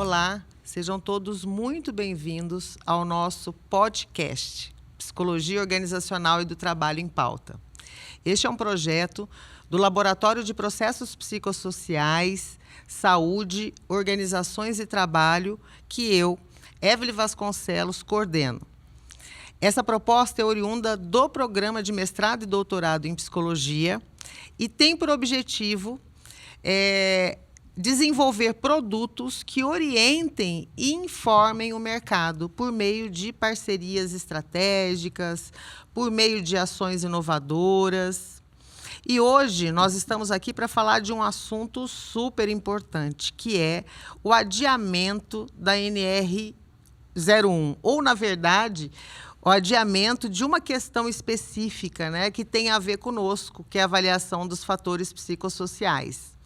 Olá, sejam todos muito bem-vindos ao nosso podcast Psicologia Organizacional e do Trabalho em Pauta. Este é um projeto do Laboratório de Processos Psicossociais, Saúde, Organizações e Trabalho que eu, Evelyn Vasconcelos, coordeno. Essa proposta é oriunda do Programa de Mestrado e Doutorado em Psicologia e tem por objetivo desenvolver produtos que orientem e informem o mercado por meio de parcerias estratégicas, por meio de ações inovadoras. E hoje nós estamos aqui para falar de um assunto super importante, que é o adiamento da NR01, ou, na verdade, o adiamento de uma questão específica, né, que tem a ver conosco, que é a avaliação dos fatores psicossociais.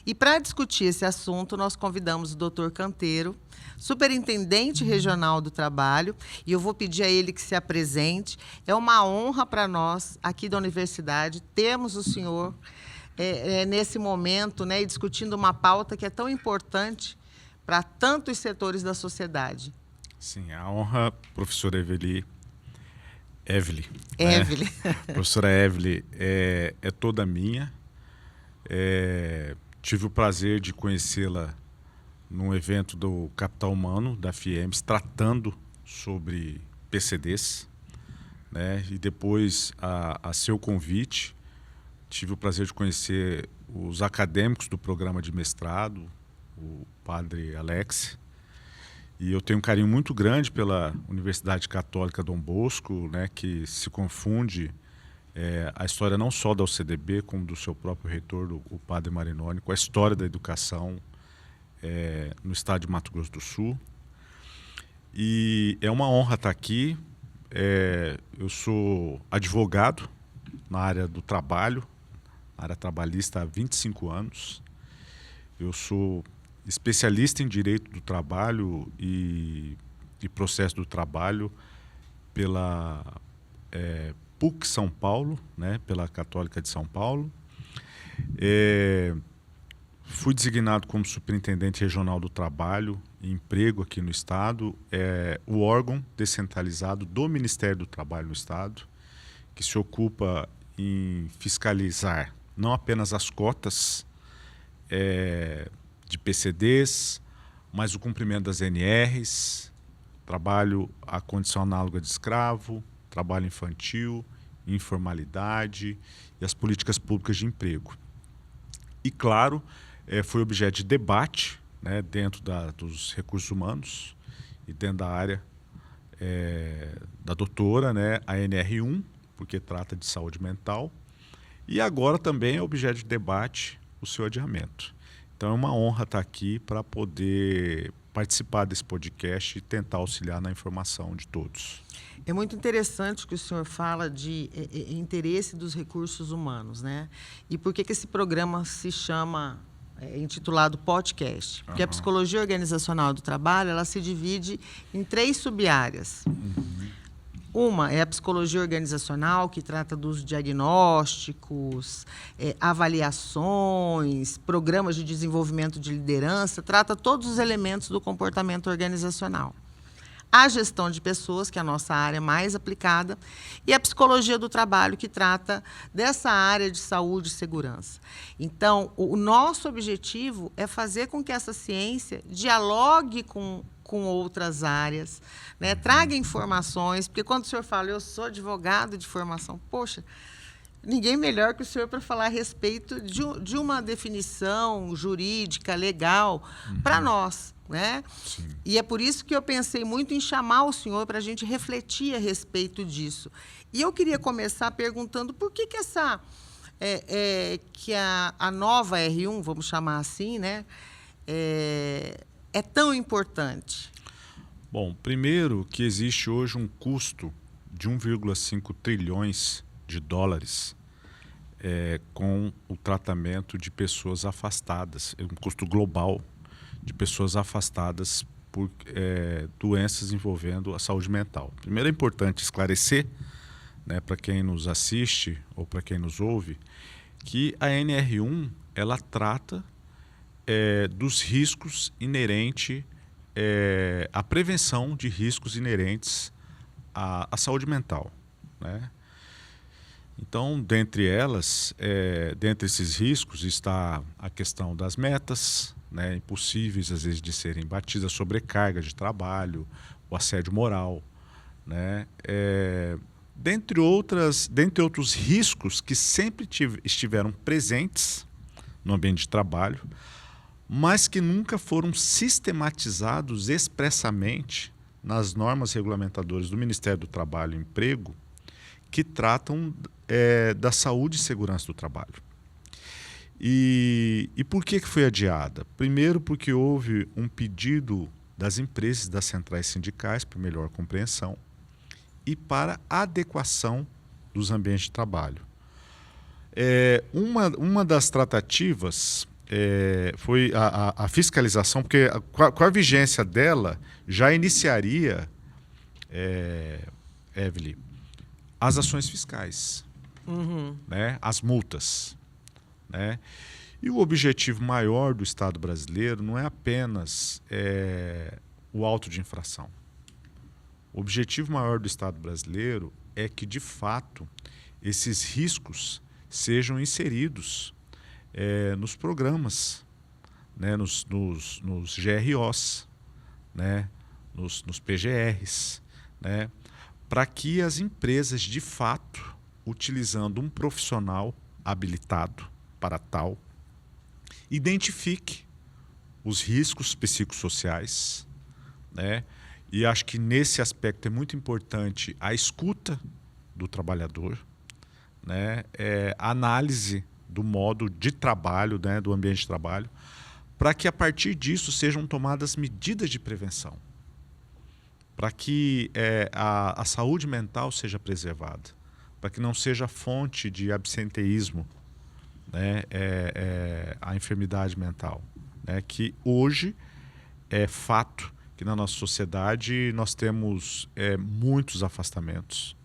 E para discutir esse assunto, nós convidamos o Dr. Canteiro, superintendente regional do trabalho, e eu vou pedir a ele que se apresente. É uma honra para nós, aqui da universidade, termos o senhor nesse momento, né, discutindo uma pauta que é tão importante para tantos setores da sociedade. Sim, a honra, professora Evelyn. Evelyn. Professora Evelyn, é toda minha. Tive o prazer de conhecê-la num evento do Capital Humano, da FIEMS, tratando sobre PCDs, né? E depois, a seu convite, tive o prazer de conhecer os acadêmicos do programa de mestrado, o padre Alex. E eu tenho um carinho muito grande pela Universidade Católica Dom Bosco, né, que se confunde a história não só da UCDB, como do seu próprio reitor, o padre Marinoni, com a história da educação no estado de Mato Grosso do Sul. E é uma honra estar aqui. Eu sou advogado na área do trabalho, na área trabalhista há 25 anos. Eu sou especialista em Direito do Trabalho e Processo do Trabalho pela PUC São Paulo, né, pela Católica de São Paulo. Fui designado como superintendente regional do trabalho e emprego aqui no estado, o órgão descentralizado do Ministério do Trabalho no estado, que se ocupa em fiscalizar não apenas as cotas de PCDs, mas o cumprimento das NRs, trabalho à condição análoga de escravo, trabalho infantil, informalidade e as políticas públicas de emprego. E, claro, foi objeto de debate, né, dentro dos recursos humanos e dentro da área da doutora, né, a NR1, porque trata de saúde mental, e agora também é objeto de debate o seu adiamento. Então é uma honra estar aqui para poder participar desse podcast e tentar auxiliar na informação de todos. É muito interessante que o senhor fala de interesse dos recursos humanos, né? E por que esse programa se chama, intitulado podcast? Porque a psicologia organizacional do trabalho, ela se divide em 3 sub-áreas. Uma é a psicologia organizacional, que trata dos diagnósticos, avaliações, programas de desenvolvimento de liderança, trata todos os elementos do comportamento organizacional. A gestão de pessoas, que é a nossa área mais aplicada, e a psicologia do trabalho, que trata dessa área de saúde e segurança. Então, o nosso objetivo é fazer com que essa ciência dialogue com outras áreas, né? Traga informações, porque quando o senhor fala, eu sou advogado de formação, poxa, ninguém melhor que o senhor para falar a respeito de uma definição jurídica, legal, para nós, né? Sim. E é por isso que eu pensei muito em chamar o senhor para a gente refletir a respeito disso. E eu queria começar perguntando por que a nova R1, vamos chamar assim, né, é tão importante? Bom, primeiro que existe hoje um custo de 1,5 trilhões de dólares com o tratamento de pessoas afastadas, um custo global de pessoas afastadas por doenças envolvendo a saúde mental. Primeiro é importante esclarecer, né, para quem nos assiste ou para quem nos ouve, que a NR1 ela trata dos riscos inerentes a prevenção de riscos inerentes à saúde mental, né? Então, dentre esses riscos está a questão das metas, né, impossíveis às vezes de serem batidas, a sobrecarga de trabalho, o assédio moral, né, dentre outros riscos que sempre estiveram presentes no ambiente de trabalho, mas que nunca foram sistematizados expressamente nas normas regulamentadoras do Ministério do Trabalho e Emprego, que tratam da saúde e segurança do trabalho. E por que foi adiada? Primeiro, porque houve um pedido das empresas, das centrais sindicais, para melhor compreensão e para adequação dos ambientes de trabalho. Uma das tratativas foi a fiscalização, porque com a vigência dela já iniciaria, Evelyn, as ações fiscais, né? As multas, né? E o objetivo maior do Estado brasileiro não é apenas o auto de infração. O objetivo maior do Estado brasileiro é que, de fato, esses riscos sejam inseridos nos programas, né? nos GROs, né? nos PGRs, né? Para que as empresas, de fato, utilizando um profissional habilitado para tal, identifique os riscos psicossociais, né? E acho que nesse aspecto é muito importante a escuta do trabalhador, né? A análise do modo de trabalho, né? Do ambiente de trabalho, para que a partir disso sejam tomadas medidas de prevenção, para que a saúde mental seja preservada, para que não seja fonte de absenteísmo, né, a enfermidade mental, né, que hoje é fato que na nossa sociedade nós temos muitos afastamentos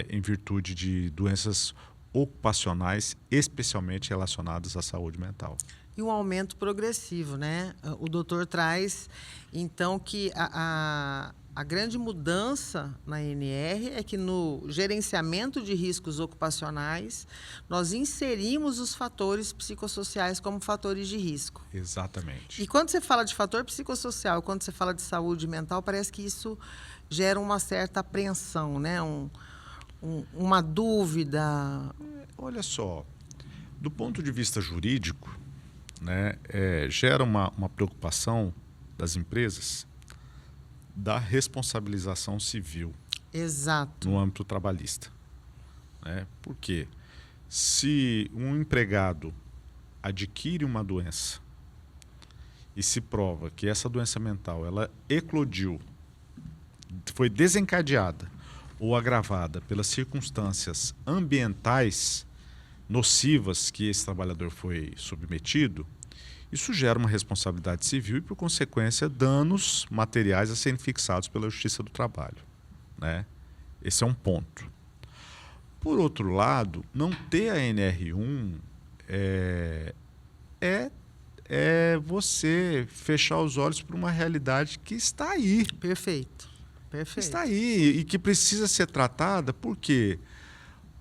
em virtude de doenças ocupacionais, especialmente relacionadas à saúde mental. E um aumento progressivo, né? O doutor traz, então, que a grande mudança na NR é que no gerenciamento de riscos ocupacionais, nós inserimos os fatores psicossociais como fatores de risco. Exatamente. E quando você fala de fator psicossocial, quando você fala de saúde mental, parece que isso gera uma certa apreensão, né? Uma dúvida. Olha só, do ponto de vista jurídico, né, gera uma preocupação das empresas da responsabilização civil. Exato. No âmbito trabalhista, né? Porque se um empregado adquire uma doença e se prova que essa doença mental ela eclodiu, foi desencadeada ou agravada pelas circunstâncias ambientais nocivas que esse trabalhador foi submetido, isso gera uma responsabilidade civil e, por consequência, danos materiais a serem fixados pela Justiça do Trabalho, né? Esse é um ponto. Por outro lado, não ter a NR1 é você fechar os olhos para uma realidade que está aí. Perfeito. Perfeito. Está aí e que precisa ser tratada. Por quê?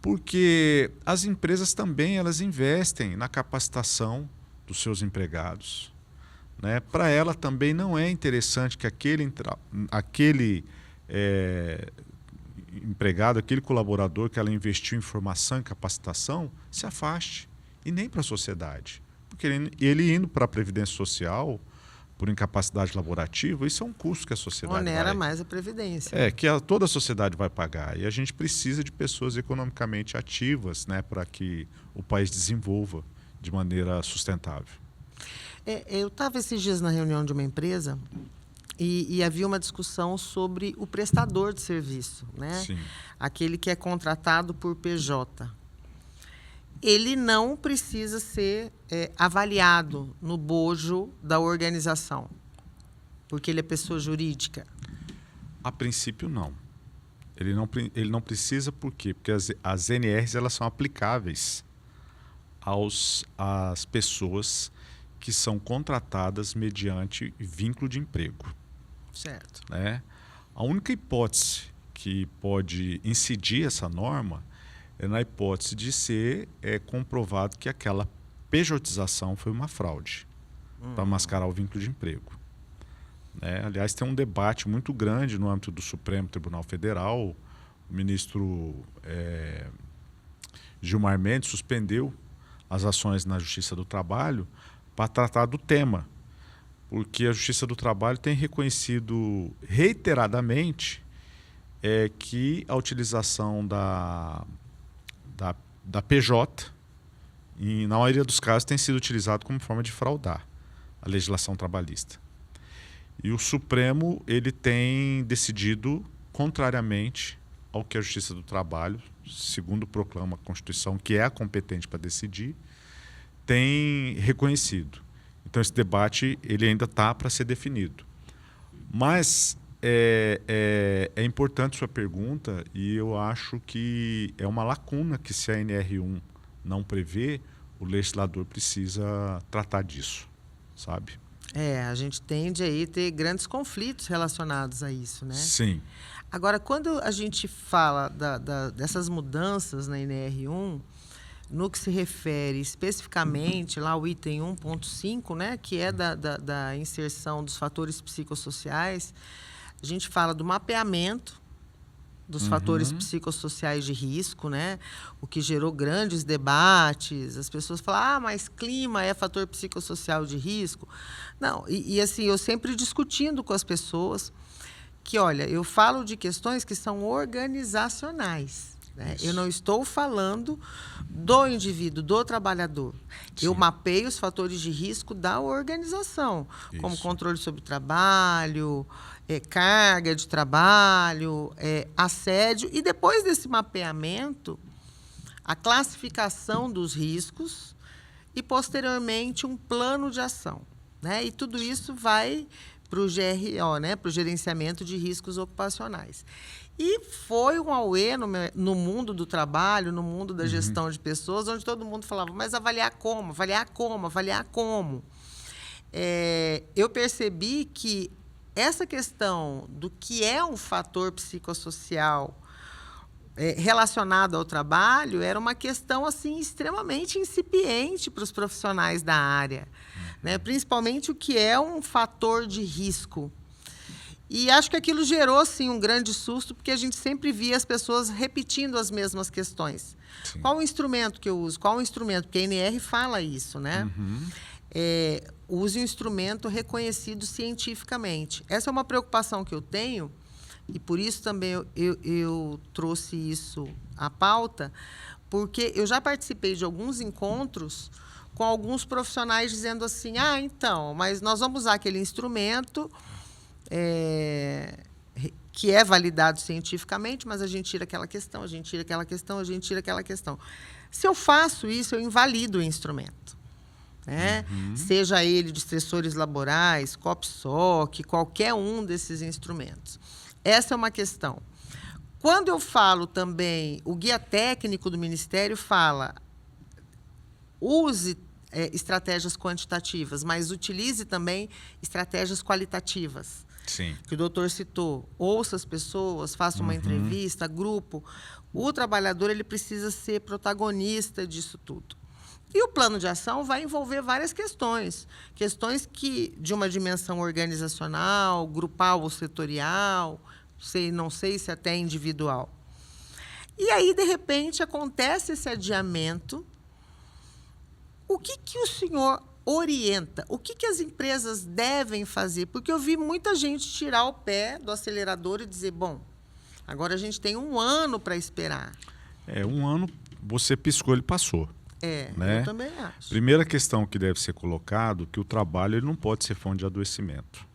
Porque as empresas também elas investem na capacitação dos seus empregados, né? Para ela também não é interessante que aquele empregado, aquele colaborador que ela investiu em formação e capacitação se afaste, e nem para a sociedade. Porque ele indo para a Previdência Social por incapacidade laborativa, isso é um custo que a sociedade onera mais a Previdência. Toda a sociedade vai pagar. E a gente precisa de pessoas economicamente ativas, né, para que o país desenvolva de maneira sustentável. Eu estava esses dias na reunião de uma empresa e havia uma discussão sobre o prestador de serviço, né? Sim. Aquele que é contratado por PJ. Ele não precisa ser avaliado no bojo da organização, porque ele é pessoa jurídica. A princípio, não. Ele não precisa, por quê? Porque as NRs elas são aplicáveis às pessoas que são contratadas mediante vínculo de emprego. Certo. Né? A única hipótese que pode incidir essa norma é na hipótese de ser comprovado que aquela pejotização foi uma fraude para mascarar o vínculo de emprego. Né? Aliás, tem um debate muito grande no âmbito do Supremo Tribunal Federal. O ministro Gilmar Mendes suspendeu as ações na Justiça do Trabalho para tratar do tema, porque a Justiça do Trabalho tem reconhecido reiteradamente que a utilização da PJ, na maioria dos casos, tem sido utilizado como forma de fraudar a legislação trabalhista. E o Supremo ele tem decidido contrariamente ao que a Justiça do Trabalho, segundo proclama a Constituição, que é a competente para decidir, tem reconhecido. Então esse debate ele ainda está para ser definido. Mas é importante sua pergunta e eu acho que é uma lacuna que se a NR1 não prevê, o legislador precisa tratar disso, sabe? A gente tende aí a ter grandes conflitos relacionados a isso, né? Sim. Agora, quando a gente fala dessas mudanças na NR1, no que se refere especificamente lá ao item 1.5, né, que é da inserção dos fatores psicossociais, a gente fala do mapeamento dos fatores psicossociais de risco, né? O que gerou grandes debates. As pessoas falam, mas clima é fator psicossocial de risco. Não, e assim, eu sempre discutindo com as pessoas que, olha, eu falo de questões que são organizacionais. Né? Eu não estou falando do indivíduo, do trabalhador. Sim. Eu mapeio os fatores de risco da organização, como controle sobre o trabalho, carga de trabalho, assédio. E depois desse mapeamento, a classificação dos riscos e, posteriormente, um plano de ação. Né? E tudo isso vai para o GRO, né? Para o Gerenciamento de Riscos Ocupacionais. E foi um auê no mundo do trabalho, no mundo da gestão de pessoas, onde todo mundo falava, mas avaliar como, avaliar como, avaliar como. Eu percebi que essa questão do que é um fator psicossocial relacionado ao trabalho era uma questão assim, extremamente incipiente para os profissionais da área, né? Principalmente o que é um fator de risco. E acho que aquilo gerou, sim, um grande susto, porque a gente sempre via as pessoas repetindo as mesmas questões. Sim. Qual o instrumento que eu uso? Qual o instrumento? Porque a NR fala isso, né? Use um instrumento reconhecido cientificamente. Essa é uma preocupação que eu tenho, e por isso também eu trouxe isso à pauta, porque eu já participei de alguns encontros com alguns profissionais dizendo assim, então, mas nós vamos usar aquele instrumento que é validado cientificamente, mas a gente tira aquela questão, a gente tira aquela questão, a gente tira aquela questão. Se eu faço isso, eu invalido o instrumento. Né? Seja ele de estressores laborais, COPSOC, qualquer um desses instrumentos. Essa é uma questão. Quando eu falo também, o guia técnico do Ministério fala, use estratégias quantitativas, mas utilize também estratégias qualitativas. Sim. Que o doutor citou. Ouça as pessoas, faça uma entrevista, grupo. O trabalhador ele precisa ser protagonista disso tudo. E o plano de ação vai envolver várias questões. Questões que, de uma dimensão organizacional, grupal ou setorial, não sei se até individual. E aí, de repente, acontece esse adiamento. O que o senhor orienta? O que as empresas devem fazer? Porque eu vi muita gente tirar o pé do acelerador e dizer, bom, agora a gente tem 1 ano para esperar. 1 ano, você piscou, ele passou. Né? Eu também acho. Primeira questão que deve ser colocado, que o trabalho ele não pode ser fonte de adoecimento.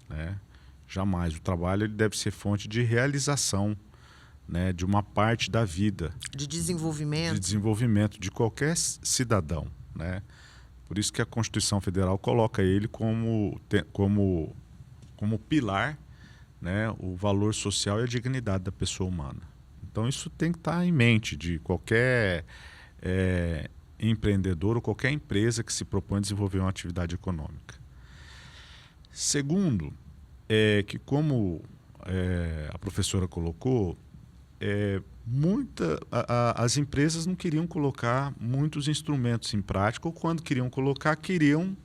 Né? Jamais. O trabalho ele deve ser fonte de realização, né, de uma parte da vida. De desenvolvimento. De desenvolvimento de qualquer cidadão. Né? Por isso que a Constituição Federal coloca ele como pilar, né, o valor social e a dignidade da pessoa humana. Então isso tem que estar em mente de qualquer empreendedor ou qualquer empresa que se propõe a desenvolver uma atividade econômica. Segundo, que como a professora colocou, as empresas não queriam colocar muitos instrumentos em prática, ou quando queriam colocar, queriam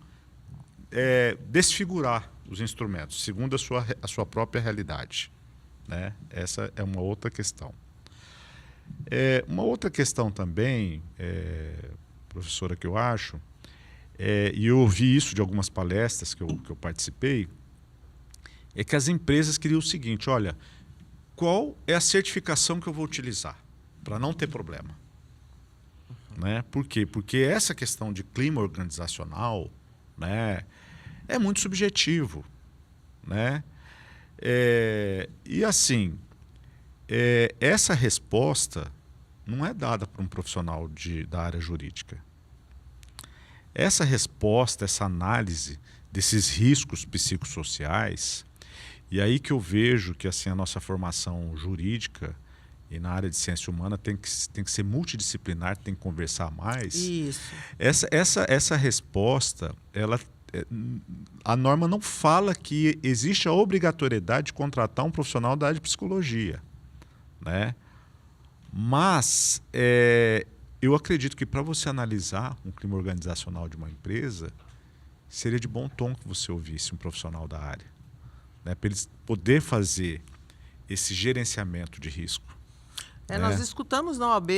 desfigurar os instrumentos, segundo a sua própria realidade, né? Essa é uma outra questão. Uma outra questão também, professora, que eu acho, e eu ouvi isso de algumas palestras que eu participei, é que as empresas queriam o seguinte: olha, qual é a certificação que eu vou utilizar para não ter problema? Né? Por quê? Porque essa questão de clima organizacional, né, é muito subjetivo. Né? E assim, essa resposta não é dada por um profissional da área jurídica. Essa resposta, essa análise desses riscos psicossociais, e aí que eu vejo que assim, a nossa formação jurídica e na área de ciência humana tem que ser multidisciplinar, tem que conversar mais. Isso. Essa resposta, a norma não fala que existe a obrigatoriedade de contratar um profissional da área de psicologia, né? Mas eu acredito que para você analisar um clima organizacional de uma empresa, seria de bom tom que você ouvisse um profissional da área, né? Para eles poder fazer esse gerenciamento de risco. Nós escutamos na OAB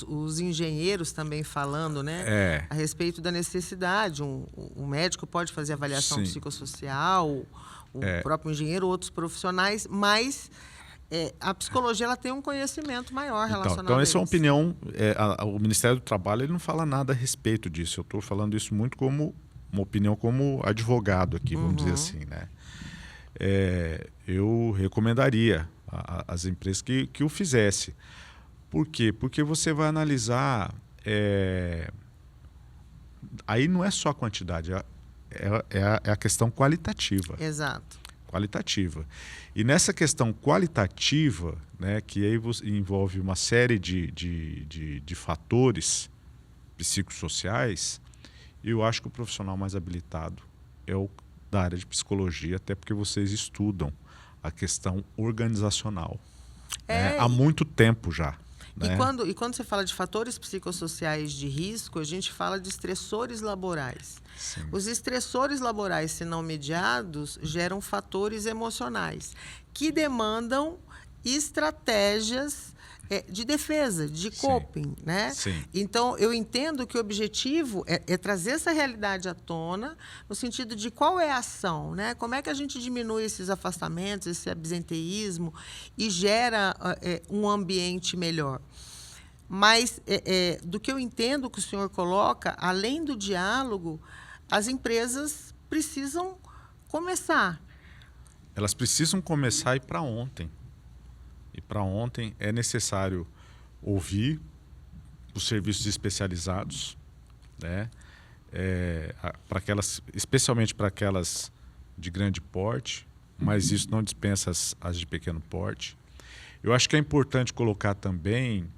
os engenheiros também falando, né, a respeito da necessidade. Um médico pode fazer avaliação Sim. psicossocial, o próprio engenheiro, outros profissionais, mas a psicologia ela tem um conhecimento maior relacionado então a essa é uma isso. opinião. O Ministério do Trabalho ele não fala nada a respeito disso. Eu estou falando isso muito como uma opinião como advogado aqui, vamos dizer assim, né? Eu recomendaria às empresas que o fizesse. Por quê? Porque você vai analisar... aí não é só a quantidade, é a questão qualitativa. Exato. Qualitativa. E nessa questão qualitativa, né, que aí envolve uma série de fatores psicossociais, eu acho que o profissional mais habilitado é o da área de psicologia, até porque vocês estudam a questão organizacional, né, há muito tempo já. Né? E quando você fala de fatores psicossociais de risco, a gente fala de estressores laborais. Sim. Os estressores laborais, se não mediados, geram fatores emocionais que demandam estratégias de defesa, de coping, né? Sim. Então, eu entendo que o objetivo é trazer essa realidade à tona, no sentido de qual é a ação, né? Como é que a gente diminui esses afastamentos, esse absenteísmo e gera um ambiente melhor. Mas, do que eu entendo que o senhor coloca, além do diálogo, as empresas precisam começar. Elas precisam começar e para ontem. E para ontem é necessário ouvir os serviços especializados, né? Especialmente para aquelas de grande porte, mas isso não dispensa as de pequeno porte. Eu acho que é importante colocar também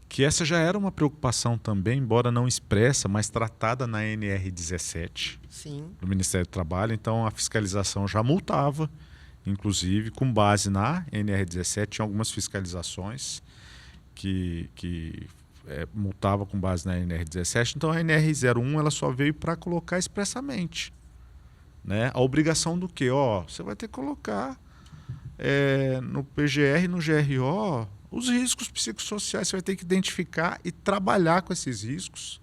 que essa já era uma preocupação também, embora não expressa, mas tratada na NR17 do Ministério do Trabalho. Então a fiscalização já multava, inclusive, com base na NR17, tinha algumas fiscalizações que multava com base na NR17. Então, a NR01 ela só veio para colocar expressamente, né, a obrigação do quê? Você vai ter que colocar no PGR e no GRO os riscos psicossociais, você vai ter que identificar e trabalhar com esses riscos,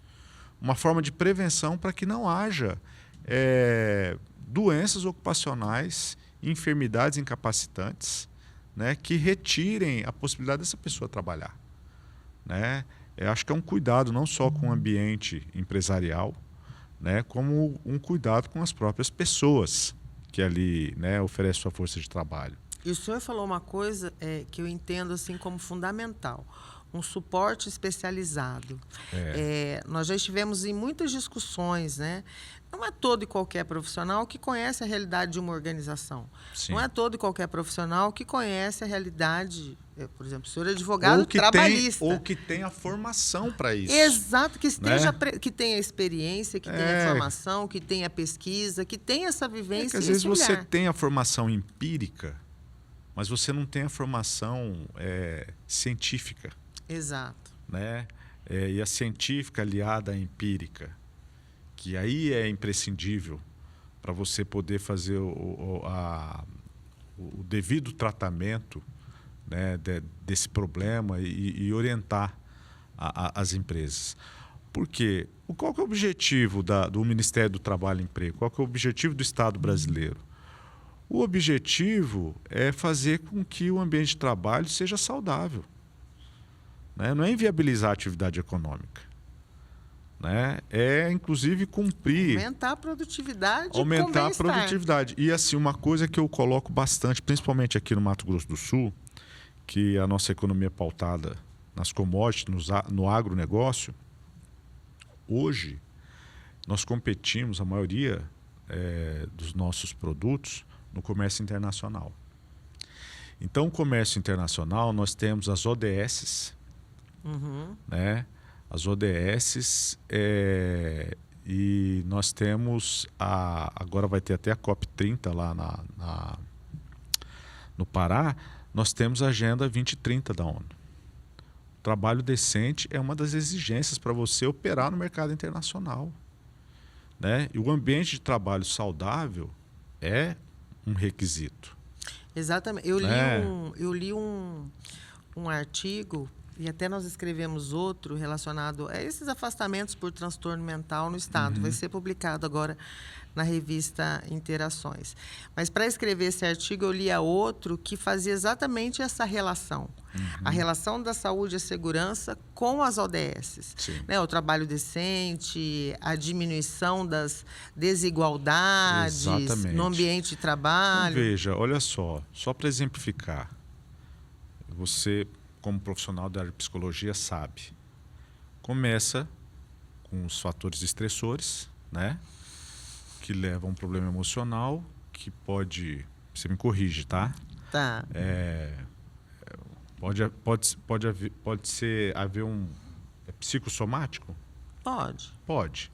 uma forma de prevenção para que não haja doenças ocupacionais, enfermidades incapacitantes, né, que retirem a possibilidade dessa pessoa trabalhar. Né? Eu acho que é um cuidado não só com o ambiente empresarial, né, como um cuidado com as próprias pessoas que ali, né, oferecem sua força de trabalho. E o senhor falou uma coisa que eu entendo assim como fundamental. um suporte especializado. Nós já estivemos em muitas discussões, né? Não é todo e qualquer profissional que conhece a realidade de uma organização. Sim. Não é todo e qualquer profissional que conhece a realidade, por exemplo, o senhor é advogado trabalhista. Ou que tem a formação para isso. Exato, que esteja, né? que tenha experiência, que tenha formação, que tenha pesquisa, que tenha essa vivência. Às vezes você tem a formação empírica, mas você não tem a formação científica. Exato. Né? E a científica aliada à empírica, que aí é imprescindível para você poder fazer o devido tratamento, né, desse problema e orientar as empresas. Porque qual que é o objetivo do Ministério do Trabalho e Emprego? Qual que é o objetivo do Estado brasileiro? O objetivo é fazer com que o ambiente de trabalho seja saudável. Né? Não é inviabilizar a atividade econômica. Né? É, inclusive, cumprir... Aumentar a produtividade. Aumentar a produtividade. E, assim, uma coisa que eu coloco bastante, principalmente aqui no Mato Grosso do Sul, que a nossa economia é pautada nas commodities, no agronegócio, hoje nós competimos, a maioria dos nossos produtos, no comércio internacional. Então, o comércio internacional, nós temos as ODS, né? As ODS, e nós temos, agora vai ter até a COP30 lá no Pará, nós temos a Agenda 2030 da ONU. O trabalho decente é uma das exigências para você operar no mercado internacional. Né? E o ambiente de trabalho saudável é um requisito. Exatamente. Eu li um artigo, e até nós escrevemos outro relacionado a esses afastamentos por transtorno mental no Estado. Vai ser publicado agora na revista Interações. Mas, para escrever esse artigo, eu lia outro que fazia exatamente essa relação. A relação da saúde e a segurança com as ODS. Né? O trabalho decente, a diminuição das desigualdades no ambiente de trabalho. Então, veja, olha só para exemplificar. Você, como profissional da área de psicologia, sabe. Começa com os fatores estressores, né? Que levam a um problema emocional, que pode... Você me corrige, tá? Tá. Pode haver um psicossomático? Pode. Pode.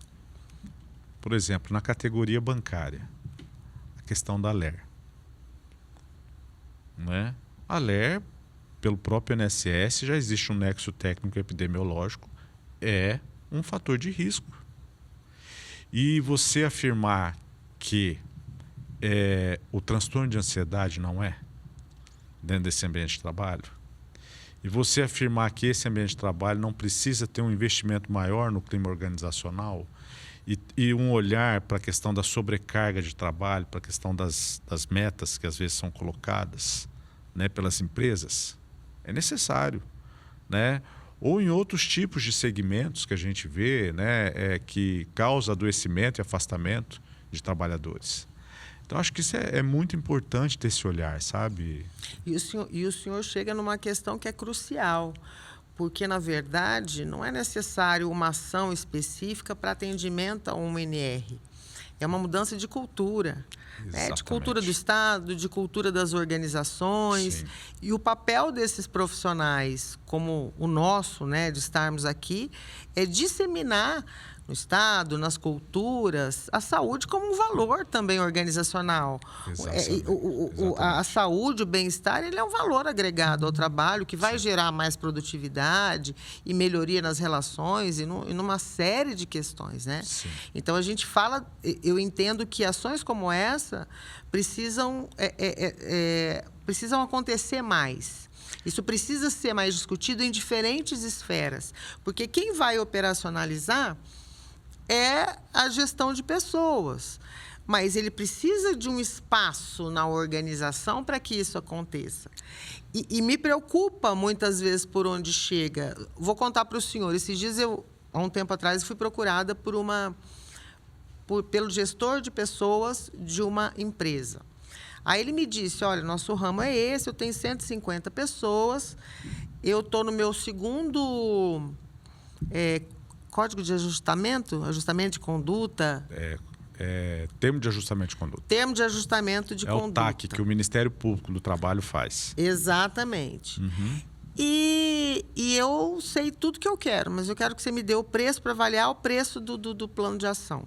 Por exemplo, na categoria bancária, a questão da LER. Né? A LER, pelo próprio INSS, já existe um nexo técnico epidemiológico, é um fator de risco. E você afirmar que o transtorno de ansiedade não é, dentro desse ambiente de trabalho, e você afirmar que esse ambiente de trabalho não precisa ter um investimento maior no clima organizacional e um olhar para a questão da sobrecarga de trabalho, para a questão das metas que às vezes são colocadas, né, pelas empresas, é necessário. Né? Ou em outros tipos de segmentos que a gente vê, né, que causa adoecimento e afastamento de trabalhadores. Então, acho que isso é muito importante ter esse olhar, sabe? E o senhor chega numa questão que é crucial, porque, na verdade, não é necessário uma ação específica para atendimento a uma NR. É uma mudança de cultura. Né? De cultura do Estado, de cultura das organizações. Sim. E o papel desses profissionais, como o nosso, né, de estarmos aqui, é disseminar no Estado, nas culturas, a saúde como um valor também organizacional. A saúde, o bem-estar, ele é um valor agregado ao trabalho que vai gerar mais produtividade e melhoria nas relações e numa série de questões. Né? Então, a gente fala, eu entendo que ações como essa precisam acontecer mais. Isso precisa ser mais discutido em diferentes esferas, porque quem vai operacionalizar é a gestão de pessoas, mas ele precisa de um espaço na organização para que isso aconteça. E me preocupa muitas vezes por onde chega. Vou contar para o senhor. Esses dias, há um tempo atrás, fui procurada pelo gestor de pessoas de uma empresa. Aí ele me disse, olha, nosso ramo é esse, eu tenho 150 pessoas Eu estou no meu segundo código de ajustamento de conduta. Termo de ajustamento de conduta. Termo de ajustamento de conduta. É o TAC que o Ministério Público do Trabalho faz. Exatamente. E eu sei tudo que eu quero, mas eu quero que você me dê o preço para avaliar o preço do plano de ação.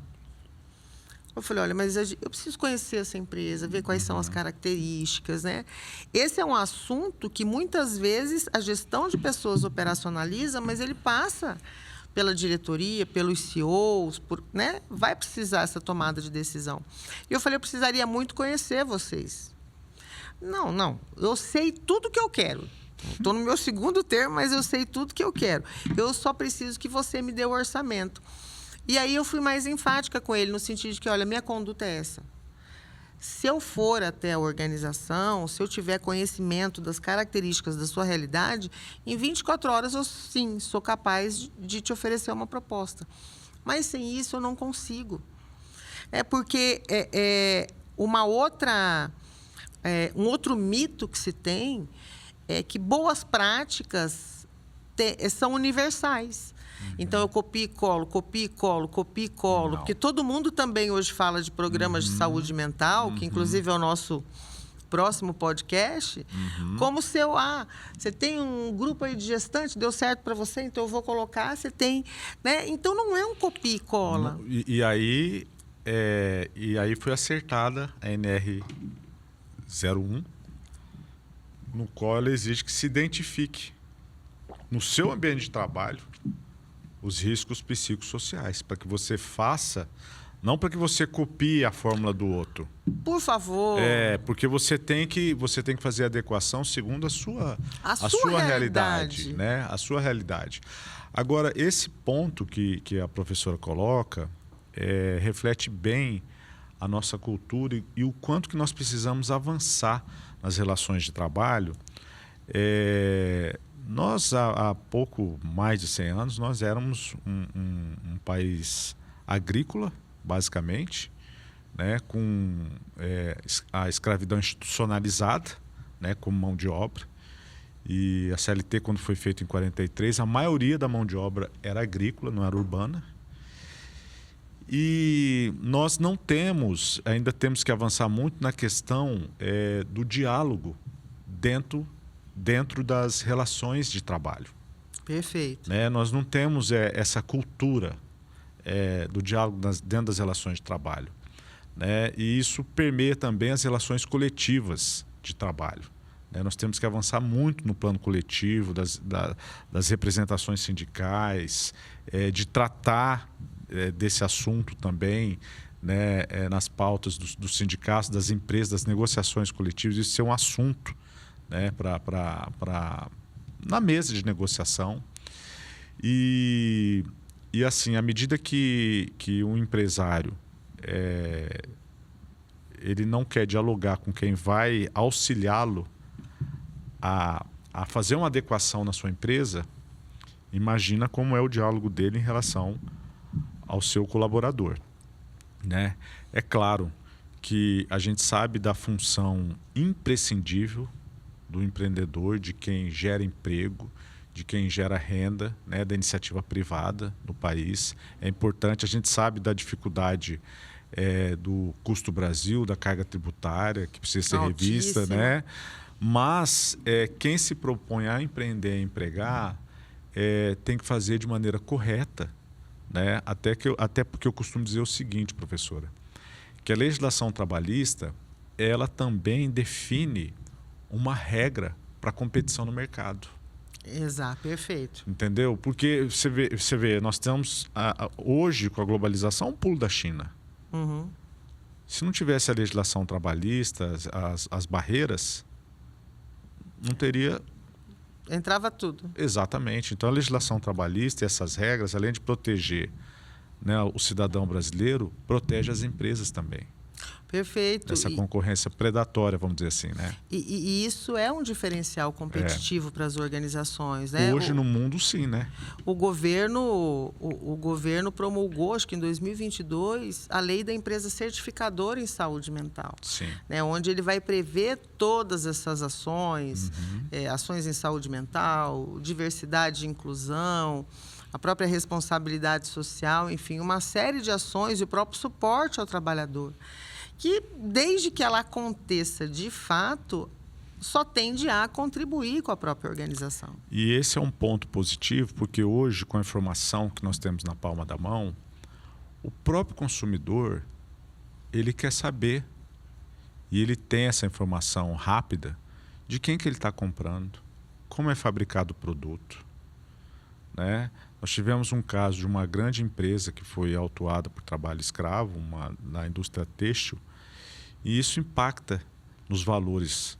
Eu falei, olha, mas eu preciso conhecer essa empresa, ver quais são as características, né? Esse é um assunto que, muitas vezes, a gestão de pessoas operacionaliza, mas ele passa pela diretoria, pelos CEOs, né? Vai precisar essa tomada de decisão. E eu falei, eu precisaria muito conhecer vocês. Não, eu sei tudo que eu quero. Estou no meu segundo termo, mas eu sei tudo que eu quero. Eu só preciso que você me dê o orçamento. E aí eu fui mais enfática com ele, no sentido de que, olha, minha conduta é essa. Se eu for até a organização, se eu tiver conhecimento das características da sua realidade, em 24 horas eu, sim, sou capaz de te oferecer uma proposta. Mas sem isso eu não consigo. Porque um outro mito que se tem é que boas práticas são universais. Então, eu copio e colo, porque todo mundo também hoje fala de programas de saúde mental, que inclusive é o nosso próximo podcast, como se você tem um grupo aí de gestante, deu certo para você, então eu vou colocar, você tem... Né? Então, não é um copia e cola. E aí foi acertada a NR01, no qual ela exige que se identifique no seu ambiente de trabalho os riscos psicossociais, para que você faça, não para que você copie a fórmula do outro. Por favor. Porque você tem que fazer a adequação segundo a sua realidade, né? A sua realidade. Agora, esse ponto que a professora coloca reflete bem a nossa cultura e o quanto que nós precisamos avançar nas relações de trabalho. Nós, há pouco mais de 100 anos, nós éramos um país agrícola, basicamente, né, com a escravidão institucionalizada, né, como mão de obra. E a CLT, quando foi feita em 43, a maioria da mão de obra era agrícola, não era urbana. E nós ainda temos que avançar muito na questão do diálogo dentro das relações de trabalho. Perfeito. Nós não temos essa cultura do diálogo dentro das relações de trabalho. E isso permeia também as relações coletivas de trabalho. Nós temos que avançar muito no plano coletivo, das representações sindicais, de tratar desse assunto também, né, nas pautas dos sindicatos, das empresas, das negociações coletivas. Isso é um assunto, né, na mesa de negociação. E assim, à medida que um empresário ele não quer dialogar com quem vai auxiliá-lo a fazer uma adequação na sua empresa, imagina como é o diálogo dele em relação ao seu colaborador, né? É claro que a gente sabe da função imprescindível do empreendedor, de quem gera emprego, de quem gera renda, né, da iniciativa privada no país. É importante, a gente sabe da dificuldade do custo Brasil, da carga tributária, que precisa ser revista, né? Mas quem se propõe a empreender, a empregar, tem que fazer de maneira correta, né? Até porque eu costumo dizer o seguinte, professora, que a legislação trabalhista, ela também define uma regra para a competição no mercado. Exato, perfeito. Entendeu? Porque você vê, nós temos hoje, com a globalização, um pulo da China. Se não tivesse a legislação trabalhista, as barreiras, não teria... Entrava tudo. Exatamente. Então, a legislação trabalhista e essas regras, além de proteger, né, o cidadão brasileiro, protege as empresas também. Perfeito. Essa concorrência predatória, vamos dizer assim, né? E isso é um diferencial competitivo para as organizações, né? Hoje no mundo, sim, né? O governo promulgou, acho que em 2022, a lei da empresa certificadora em saúde mental. Sim. Né? Onde ele vai prever todas essas ações, ações em saúde mental, diversidade e inclusão, a própria responsabilidade social, enfim, uma série de ações e o próprio suporte ao trabalhador, que, desde que ela aconteça de fato, só tende a contribuir com a própria organização. E esse é um ponto positivo, porque hoje, com a informação que nós temos na palma da mão, o próprio consumidor, ele quer saber, e ele tem essa informação rápida, de quem que ele está comprando, como é fabricado o produto, né? Nós tivemos um caso de uma grande empresa que foi autuada por trabalho escravo, na indústria têxtil, e isso impacta nos valores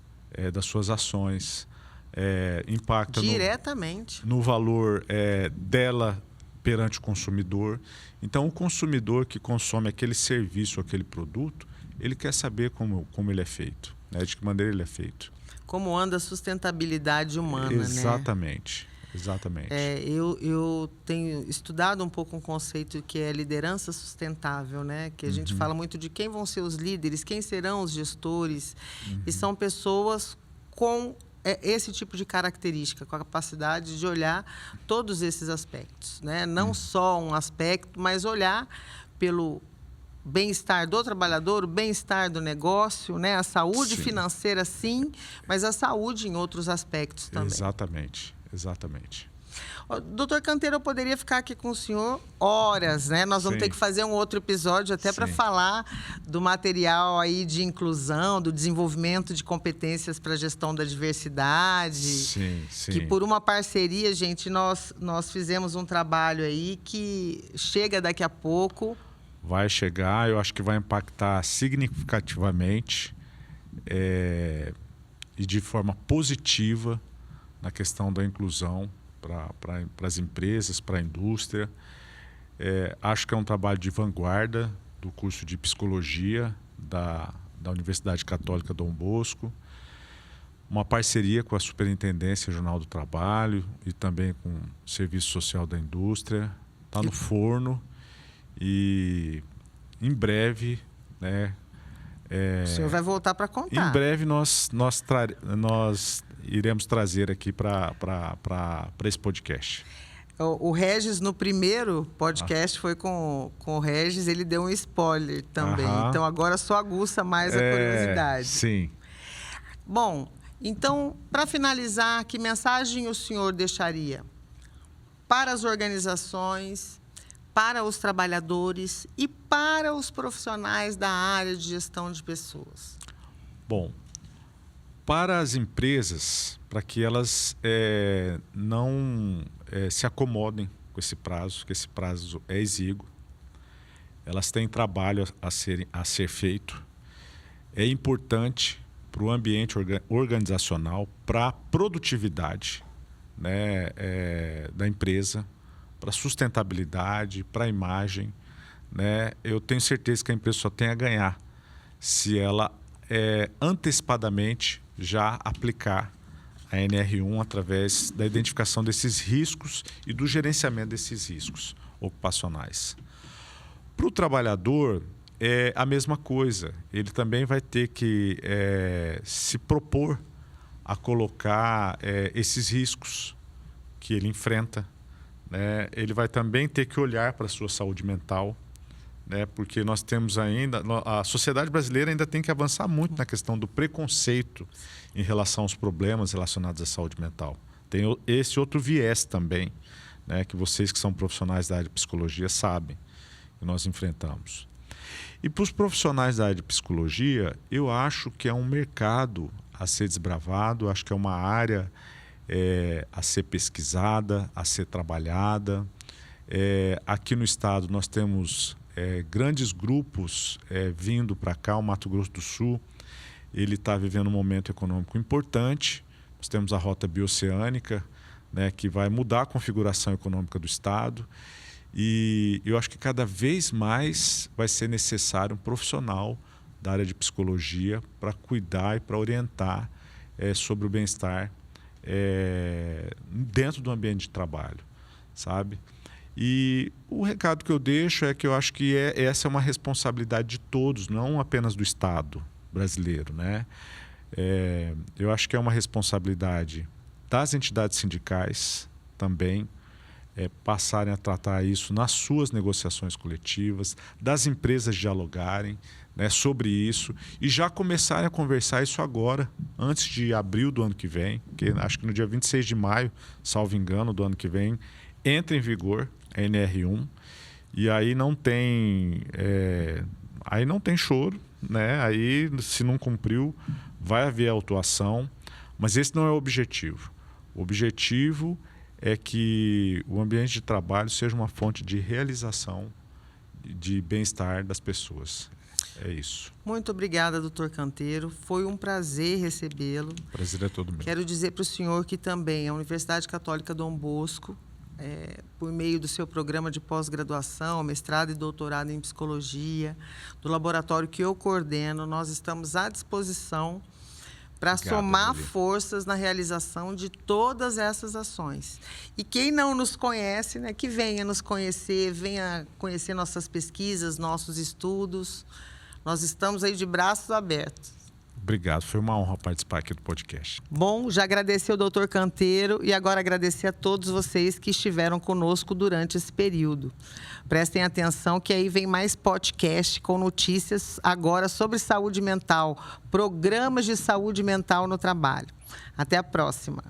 das suas ações, impacta diretamente no valor dela perante o consumidor. Então, o consumidor que consome aquele serviço, aquele produto, ele quer saber como ele é feito, né? De que maneira ele é feito. Como anda a sustentabilidade humana, Exatamente. né? Exatamente. Eu tenho estudado um pouco um conceito que é liderança sustentável, né? Que a gente fala muito de quem vão ser os líderes, quem serão os gestores. E são pessoas com esse tipo de característica, com a capacidade de olhar todos esses aspectos, né? Não só um aspecto, mas olhar pelo bem-estar do trabalhador, o bem-estar do negócio, né? A saúde financeira, sim, mas a saúde em outros aspectos também. Exatamente. Doutor Canteiro, eu poderia ficar aqui com o senhor horas, né? Nós vamos ter que fazer um outro episódio até para falar do material aí de inclusão, do desenvolvimento de competências para a gestão da diversidade. Sim. Que por uma parceria, gente, nós fizemos um trabalho aí que chega daqui a pouco. Vai chegar, eu acho que vai impactar significativamente e de forma positiva na questão da inclusão para as empresas, para a indústria. Acho que é um trabalho de vanguarda do curso de Psicologia da Universidade Católica Dom Bosco, uma parceria com a Superintendência Regional do Trabalho e também com o Serviço Social da Indústria. Está no forno e em breve, né? O senhor vai voltar para contar. Em breve nós iremos trazer aqui para esse podcast. O Regis, no primeiro podcast, foi com o Regis, ele deu um spoiler também. Então, agora só aguça mais a curiosidade. Sim. Bom, então, para finalizar, que mensagem o senhor deixaria para as organizações, para os trabalhadores e para os profissionais da área de gestão de pessoas? Bom, para as empresas, para que elas não se acomodem com esse prazo, que esse prazo é exíguo, elas têm trabalho a ser feito. É importante para o ambiente organizacional, para a produtividade, né, da empresa, para a sustentabilidade, para a imagem, né? Eu tenho certeza que a empresa só tem a ganhar se ela antecipadamente já aplicar a NR1 através da identificação desses riscos e do gerenciamento desses riscos ocupacionais. Para o trabalhador, é a mesma coisa. Ele também vai ter que se propor a colocar esses riscos que ele enfrenta, né? Ele vai também ter que olhar para a sua saúde mental, né? Porque nós temos ainda... A sociedade brasileira ainda tem que avançar muito na questão do preconceito em relação aos problemas relacionados à saúde mental. Tem esse outro viés também, né? Que vocês que são profissionais da área de psicologia sabem que nós enfrentamos. E para os profissionais da área de psicologia, eu acho que é um mercado a ser desbravado, acho que é uma área a ser pesquisada, a ser trabalhada. Aqui no estado nós temos grandes grupos vindo para cá. O Mato Grosso do Sul ele está vivendo um momento econômico importante. Nós temos a Rota Bioceânica, né, que vai mudar a configuração econômica do estado. E eu acho que cada vez mais vai ser necessário um profissional da área de psicologia para cuidar e para orientar sobre o bem-estar dentro do ambiente de trabalho, sabe? E o recado que eu deixo é que eu acho que essa é uma responsabilidade de todos, não apenas do Estado brasileiro, né? Eu acho que é uma responsabilidade das entidades sindicais também, passarem a tratar isso nas suas negociações coletivas, das empresas dialogarem, né, sobre isso e já começarem a conversar isso agora, antes de abril do ano que vem, que acho que no dia 26 de maio, salvo engano, do ano que vem, entra em vigor a NR1 e aí não tem choro, né? Aí, se não cumpriu, vai haver autuação, mas esse não é o objetivo. O objetivo é que o ambiente de trabalho seja uma fonte de realização, de bem-estar das pessoas. É isso. Muito obrigada, doutor Canteiro. Foi um prazer recebê-lo. O prazer é todo meu. Quero dizer para o senhor que também a Universidade Católica Dom Bosco, por meio do seu programa de pós-graduação, mestrado e doutorado em psicologia, do laboratório que eu coordeno, nós estamos à disposição para somar forças na realização de todas essas ações. E quem não nos conhece, né, que venha nos conhecer, venha conhecer nossas pesquisas, nossos estudos. Nós estamos aí de braços abertos. Obrigado, foi uma honra participar aqui do podcast. Bom, já agradeci ao doutor Canteiro e agora agradecer a todos vocês que estiveram conosco durante esse período. Prestem atenção que aí vem mais podcast com notícias agora sobre saúde mental, programas de saúde mental no trabalho. Até a próxima.